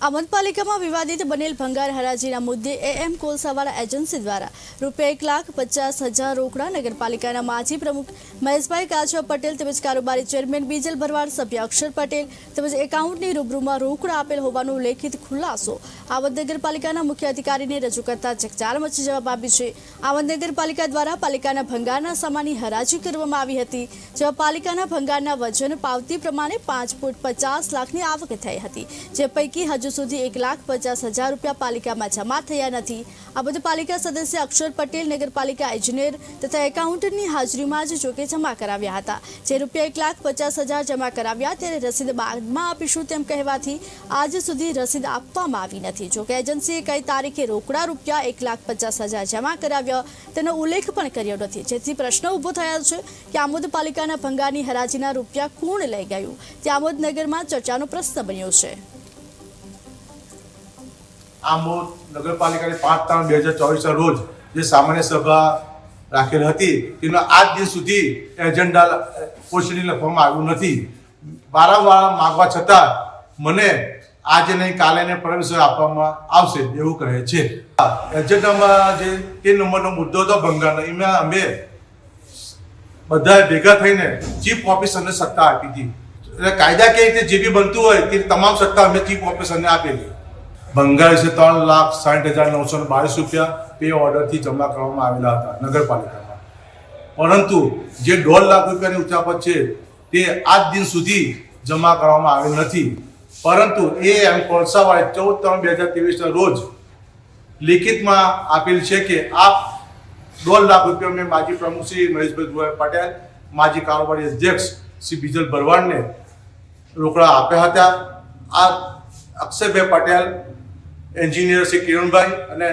આમોદ પાલિકામાં વિવાદિત બનેલ ભંગાર હરાજીના મુદ્દે એએમ કોલસાવાળા એજન્સી દ્વારા ₹1,50,000 રોકડા નગરપાલિકાના માજી પ્રમુખ મહેશભાઈ કાચવા પટેલ તેમજ કારોબારી ચેરમેન બીજલ ભરવાડ, સભ્ય અક્ષર પટેલ તેમજ એકાઉન્ટની રૂબરૂમાં રોકડા આપેલ હોવાનો લેખિત ખુલાસો આમોદ નગરપાલિકાના મુખ્ય અધિકારીને રજૂ કરતા ચકચાર મચી જવાબ આપી છે। આમોદ નગરપાલિકા દ્વારા પાલિકાના ભંગારના સામાનની હરાજી કરવામાં આવી હતી, જેમાં પાલિકાના ભંગારના વજન પાવતી પ્રમાણે 5.50 લાખની આવક થઈ હતી, જે પૈકી હજુ સુધી ₹1,50,000 પાલિકામાં જમા થયા નથી। આ બધું પાલિકા સદસ્ય અક્ષર પટેલ, નગરપાલિકા એન્જિનિયર તથા એકાઉન્ટન્ટની હાજરીમાં જ જોકે જમા કરાવ્યા હતા, જે ₹1,50,000 જમા કરાવ્યા ત્યારે રસીદ બાદમાં આપીશું તેમ કહેવાથી આજ સુધી રસીદ આપવામાં આવી નથી। જોકે એજન્સીએ કઈ તારીખે રોકડા ₹1,50,000 જમા કરાવ્યા તેનો ઉલ્લેખ પણ કર્યો નથી, જેથી પ્રશ્ન ઊભો થયો છે કે આમોદ પાલિકાના ભંગારની હરાજીના રૂપિયા કોણ લઈ ગયું તે આમોદ નગરમાં ચર્ચાનો પ્રશ્ન બન્યો છે। આમોદ નગરપાલિકાની 5/3/2024 રોજ જે સામાન્ય સભા રાખેલ હતી તેનો આજ દિન સુધી એજન્ડા પોસ્ટલી લખવામાં આવ્યું નથી। વારંવાર માગવા છતાં મને આજે નહીં કાલે ને પરમેશ્વર આપવામાં આવશે એવું કહે છે। એજન્ડામાં જે 3 નંબરનો મુદ્દો હતો ભંગારનો, એમાં અમે બધા ભેગા થઈને ચીફ ઓફિસરને સત્તા આપી હતી। એટલે કાયદાકીય રીતે જે બી બનતું હોય તે તમામ સત્તા અમે ચીફ ઓફિસરને આપેલી। ભંગાર વિશે ₹3,60,922 પે ઓર્ડરથી જમા કરવામાં આવેલા હતા નગરપાલિકામાં, પરંતુ જે ₹1.5 લાખ રૂપિયાની ઉચાપત છે તે આજ દિન સુધી જમા કરવામાં આવેલ નથી। પરંતુ એએમ કોલસાવાળાએ 14/3/2023 રોજ લેખિતમાં આપેલ છે કે આ ₹1.5 લાખ મેં માજી પ્રમુખ શ્રી મહેશભાઈ પટેલ, માજી કારોબારી અધ્યક્ષ શ્રી બીજલ ભરવાડને રોકડા આપ્યા હતા। આ અક્ષરભાઈ પટેલ, એન્જિનિયર શ્રી કિરણભાઈ અને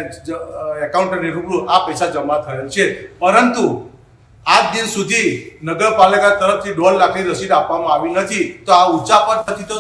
એકાઉન્ટન્ટની રૂબરૂ આ પૈસા જમા થયેલ છે, પરંતુ આજ દિન સુધી નગરપાલિકા તરફથી ₹1.5 લાખની રસીદ આપવામાં આવી નથી। તો આ ઉચાપત નથી તો